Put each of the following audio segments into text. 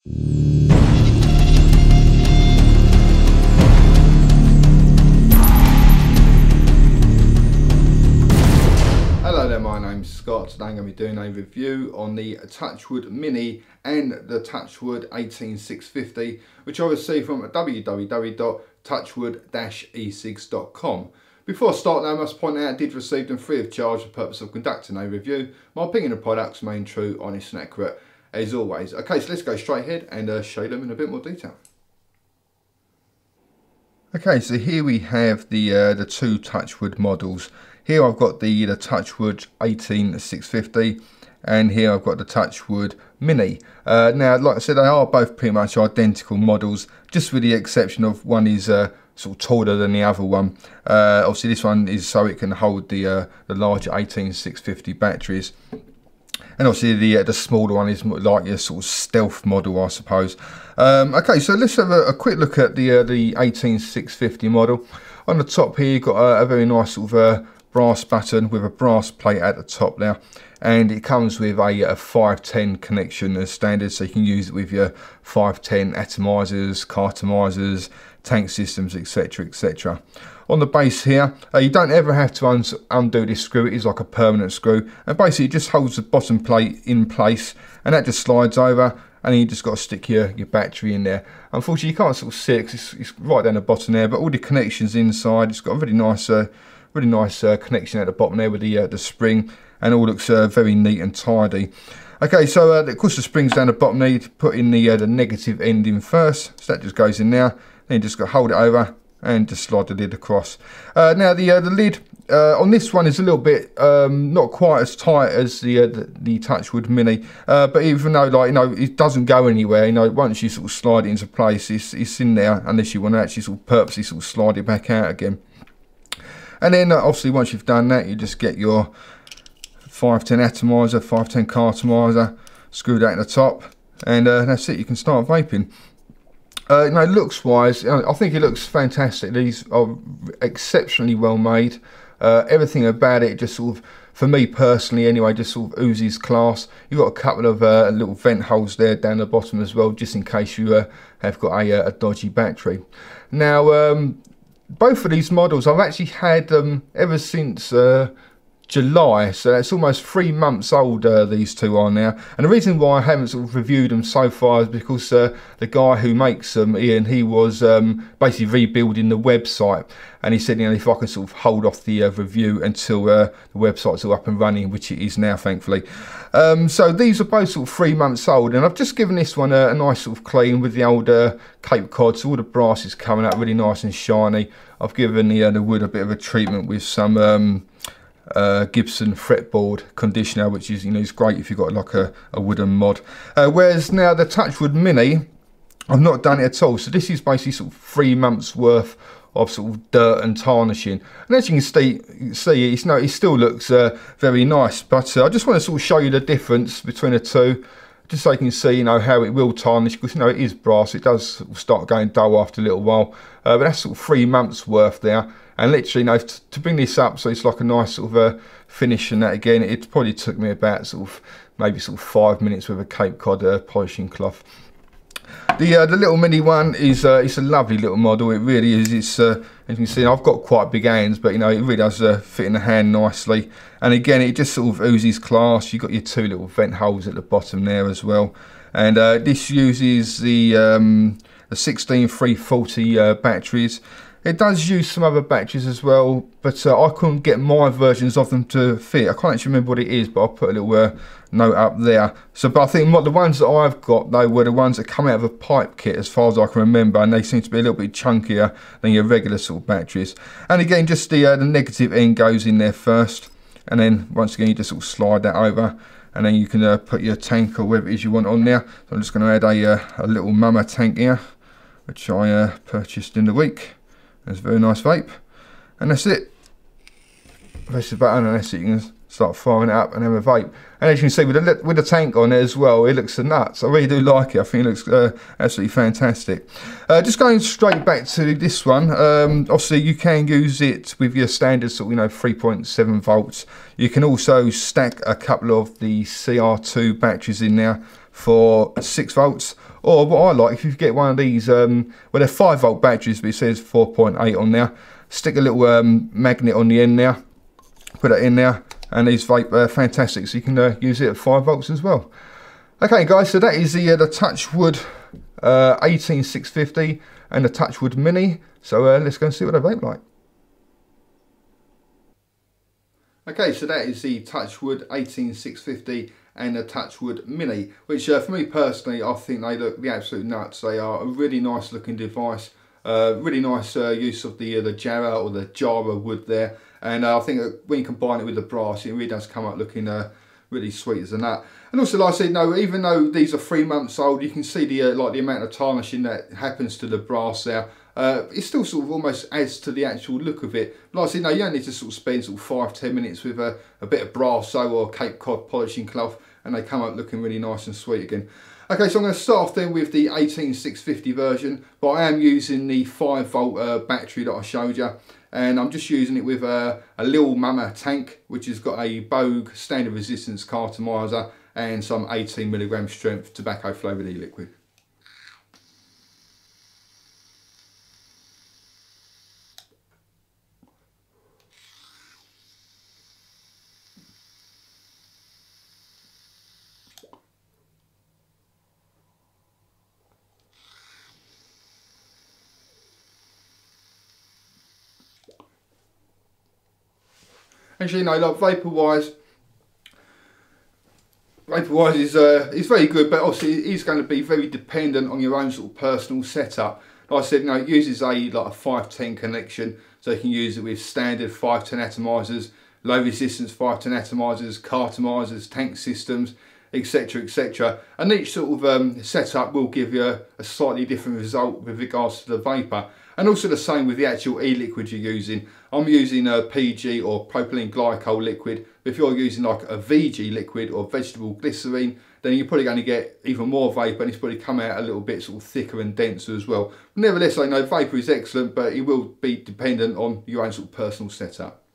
Hello there, my name's Scott. Today I'm going to be doing a review on the Touchwood Mini and the Touchwood 18650, which I received from www.touchwood-e-cigs.com. Before I start though, I must point out I did receive them free of charge for the purpose of conducting a review. My opinion of products remain true, honest and accurate as always. Okay, so let's go straight ahead and show them in a bit more detail. Okay, so here we have the two Touchwood models. Here I've got the Touchwood 18650 and here I've got the Touchwood Mini. Now, like I said, they are both pretty much identical models, just with the exception of one is sort of taller than the other one. Obviously this one is so it can hold the larger 18650 batteries. And obviously the smaller one is like your sort of stealth model, I suppose. Okay, so let's have a quick look at the 18650 model. On the top here, you've got a very nice sort of brass button with a brass plate at the top there. And it comes with a 510 connection as standard, so you can use it with your 510 atomizers, cartomizers, tank systems, etc, etc. On the base here, you don't ever have to undo this screw. It is like a permanent screw, and basically it just holds the bottom plate in place, and that just slides over, and then you just got to stick your battery in there. Unfortunately, you can't sort of see it 'cause it's right down the bottom there, but all the connections inside, it's got a really nice connection at the bottom there with the spring, and all looks very neat and tidy. Okay, so of course the spring's down the bottom there. You put in the negative end in first, so that just goes in there. Then you just got to hold it over and just slide the lid across. Now the lid on this one is a little bit not quite as tight as the Touchwood Mini, but even though, like, you know, it doesn't go anywhere, you know, once you sort of slide it into place, it's in there unless you want to actually sort of purposely sort of slide it back out again. And then obviously once you've done that, you just get your 510 atomizer, 510 cartomizer, screw that in the top, and that's it. You can start vaping. You know, looks wise, I think it looks fantastic. These are exceptionally well made. Everything about it just sort of, for me personally anyway, just sort of oozes class. You've got a couple of little vent holes there down the bottom as well, just in case you have got a dodgy battery. Now, both of these models I've actually had them ever since July, so it's almost 3 months old, these two are now. And the reason why I haven't sort of reviewed them so far is because the guy who makes them, Ian, he was basically rebuilding the website, and he said, you know, if I could sort of hold off the review until the website's all up and running, which it is now, thankfully. So these are both sort of 3 months old, and I've just given this one a nice sort of clean with the old Cape Cod, so all the brass is coming out really nice and shiny. I've given the wood a bit of a treatment with some Gibson fretboard conditioner, which is, you know, is great if you've got like a wooden mod. Whereas now the Touchwood Mini, I've not done it at all. So this is basically sort of 3 months worth of sort of dirt and tarnishing. And as you can see, it still looks very nice. But I just want to sort of show you the difference between the two, just so you can see, you know, how it will tarnish, because, you know, it is brass. It does sort of start going dull after a little while. But that's sort of 3 months worth there. And literally, you know, to bring this up so it's like a nice sort of finish, and that again, it probably took me about sort of maybe sort of 5 minutes with a Cape Cod polishing cloth. The little mini one is it's a lovely little model. It really is. It's as you can see, I've got quite big hands, but you know, it really does fit in the hand nicely. And again, it just sort of oozes class. You've got your two little vent holes at the bottom there as well. And this uses the 16340 batteries. It does use some other batteries as well, but I couldn't get my versions of them to fit. I can't actually remember what it is, but I'll put a little note up there. So, but I think the ones that I've got, though, were the ones that come out of a pipe kit, as far as I can remember, and they seem to be a little bit chunkier than your regular sort of batteries. And again, just the negative end goes in there first, and then once again, you just sort of slide that over, and then you can put your tank or whatever it is you want on there. So I'm just going to add a little mama tank here, which I purchased in the week. It's a very nice vape, and that's it. Press the button, and that's it. You can start firing it up and have a vape. And as you can see, with the tank on there as well, it looks nuts. I really do like it. I think it looks absolutely fantastic. Just going straight back to this one. Obviously, you can use it with your standard sort of, you know, 3.7 volts. You can also stack a couple of the CR2 batteries in there for 6 volts, Or what I like, if you get one of these, well they're 5-volt batteries, but it says 4.8 on there. Stick a little magnet on the end there, put it in there, and these vape fantastic. So you can use it at 5 volts as well. Okay guys, so that is the Touchwood 18650 and the Touchwood Mini. So let's go and see what they vape like. Okay, so that is the Touchwood 18650 and the Touchwood Mini, which for me personally, I think they look the absolute nuts. They are a really nice looking device, really nice use of the Jarrah or the Jara wood there, and I think when you combine it with the brass, it really does come up looking really sweet as a nut. And also, like I said, no, even though these are 3 months old, you can see the like the amount of tarnishing that happens to the brass there. It still sort of almost adds to the actual look of it. But like I said, no, you don't need to sort of spend sort of 5–10 minutes with a bit of brasso or Cape Cod polishing cloth, and they come up looking really nice and sweet again. Okay, so I'm going to start off then with the 18650 version, but I am using the 5-volt battery that I showed you, and I'm just using it with a Lil Mama tank, which has got a Bogue standard resistance cartomizer and some 18mg strength tobacco flavoured e-liquid. Actually, no, like vapor-wise is very good, but obviously it is going to be very dependent on your own sort of personal setup. Like I said, no, it uses like a 510 connection, so you can use it with standard 510 atomizers, low resistance 510 atomizers, cartomizers, tank systems, etc, etc, and each sort of setup will give you a slightly different result with regards to the vapor. And also the same with the actual e-liquid you're using. I'm using a PG or propylene glycol liquid. If you're using like a VG liquid or vegetable glycerine, then you're probably going to get even more vapor, and it's probably come out a little bit sort of thicker and denser as well. But nevertheless, I know vapor is excellent, but it will be dependent on your own sort of personal setup.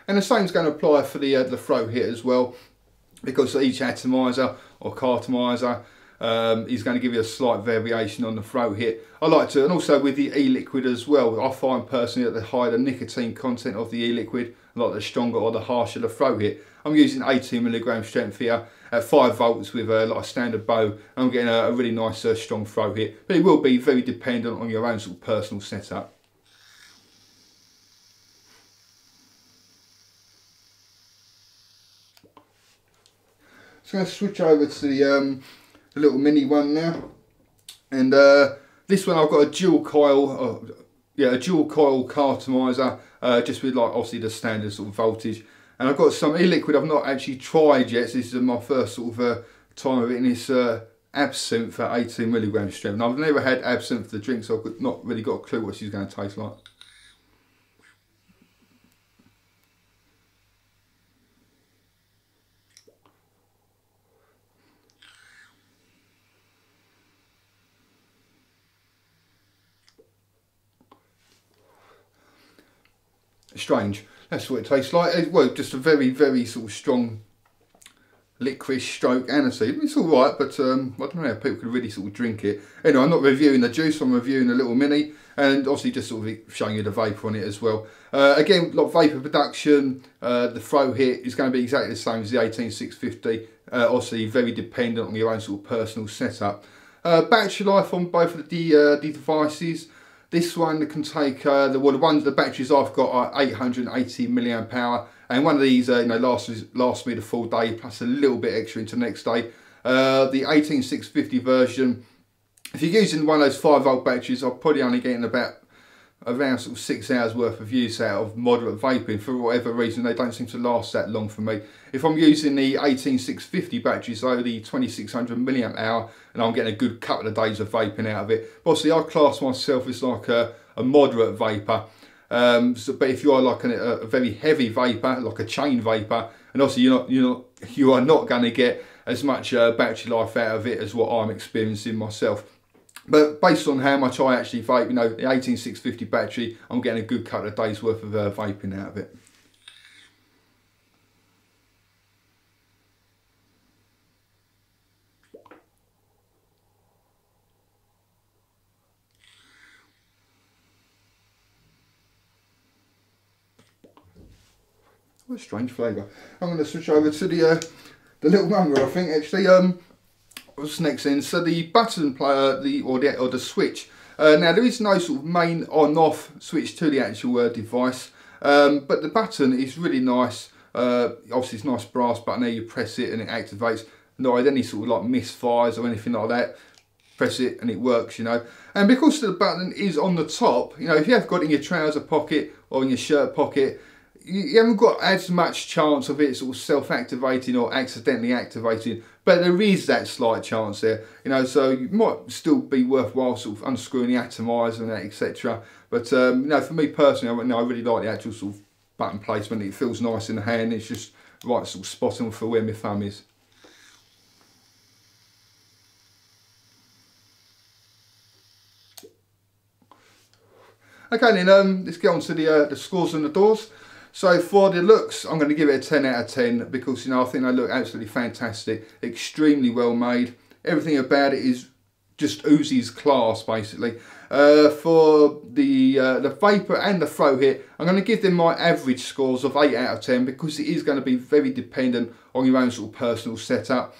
And the same is going to apply for the throat hit as well, because each atomizer or cartomizer is going to give you a slight variation on the throat hit. I like to, and also with the e-liquid as well, I find personally that the higher the nicotine content of the e-liquid, like the stronger or the harsher the throat hit. I'm using 18mg strength here at 5 volts with like a standard bow, and I'm getting a really nice strong throat hit, but it will be very dependent on your own sort of personal setup. So I'm going to switch over to the little mini one now, and this one I've got a dual coil, a dual coil cartomizer, just with like obviously the standard sort of voltage, and I've got some e-liquid I've not actually tried yet. So this is my first sort of time of it, and it's absinthe at 18mg strength. And I've never had absinthe to drink, so I've not really got a clue what she's going to taste like. Strange, that's what it tastes like. Well, just a very, very sort of strong licorice stroke aniseed. It's alright, but I don't know how people could really sort of drink it. Anyway, I'm not reviewing the juice, I'm reviewing the little mini, and obviously just sort of showing you the vapour on it as well. Again, like vapour production, the throat hit is going to be exactly the same as the 18650. Obviously very dependent on your own sort of personal setup. Battery life on both of the devices. This one can take, the batteries I've got are 880 milliamp hour, and one of these lasts me the full day plus a little bit extra into the next day. The 18650 version, if you're using one of those 5-volt batteries, I'm probably only getting around sort of 6 hours worth of use out of moderate vaping. For whatever reason, they don't seem to last that long for me. If I'm using the 18650 batteries, so the 2600 milliamp hour, and I'm getting a good couple of days of vaping out of it. But obviously I class myself as like a moderate vapor. But if you are like a very heavy vapor, like a chain vapor, and obviously you are not going to get as much battery life out of it as what I'm experiencing myself. But based on how much I actually vape, you know, the 18650 battery, I'm getting a good couple of days worth of vaping out of it. What a strange flavour. I'm going to switch over to the little runger, I think, actually. What's next then? So the button player, or the switch. Now there is no sort of main on-off switch to the actual device, but the button is really nice. Obviously it's a nice brass button there, you press it and it activates. Not had any sort of like misfires or anything like that. Press it and it works, you know. And because the button is on the top, you know, if you have got it in your trouser pocket or in your shirt pocket, you haven't got as much chance of it sort of self-activating or accidentally activating, but there is that slight chance there, you know, so it might still be worthwhile sort of unscrewing the atomizer and that, etc. But you know, for me personally, I really like the actual sort of button placement. It feels nice in the hand. It's just right sort of spot on for where my thumb is. Okay then, let's get on to the scores on the doors. So for the looks, I'm going to give it a 10 out of 10 because, you know, I think they look absolutely fantastic, extremely well made. Everything about it is just oozes class, basically. For the vapor and the throw hit, I'm going to give them my average scores of 8 out of 10 because it is going to be very dependent on your own sort of personal setup.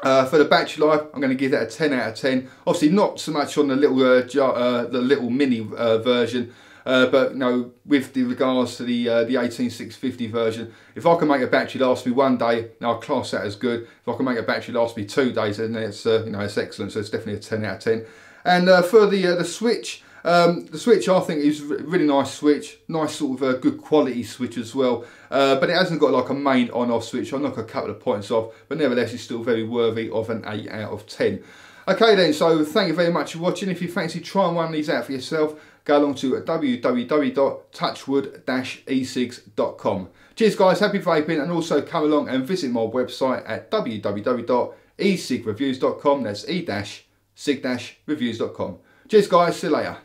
For the battery life, I'm going to give that a 10 out of 10. Obviously, not so much on the little mini version. But you know, with the regards to the 18650 version, if I can make a battery last me 1 day, I'll class that as good. If I can make a battery last me 2 days, then it's you know, it's excellent. So it's definitely a 10 out of 10. And for the switch I think is really nice switch, nice sort of good quality switch as well. But it hasn't got like a main on-off switch. I'll knock a couple of points off, but nevertheless, it's still very worthy of an 8 out of 10. Okay then, so thank you very much for watching. If you fancy trying one of these out for yourself, go along to www.touchwood-e-cigs.com. Cheers guys, happy vaping, and also come along and visit my website at www.e-cigreviews.com. That's e-cig-reviews.com. Cheers guys, see you later.